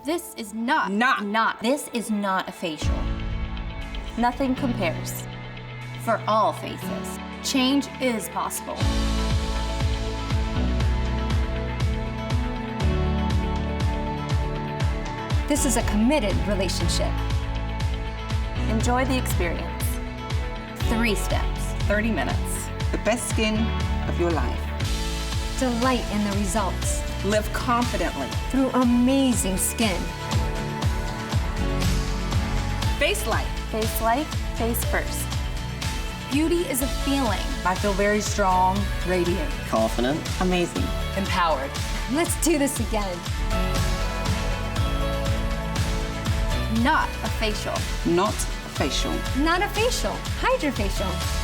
This is not. This is not a facial. Nothing compares. For all faces. Change is possible. This is a committed relationship. Enjoy the experience. 3 steps. 30 minutes. The best skin of your life. Delight in the results Live confidently. through amazing skin. Face light. Face life, face first. Beauty is a feeling. I feel very strong, radiant, Confident. amazing, empowered. Let's do this again. Not a facial. Not facial. Not a facial. Hydrafacial.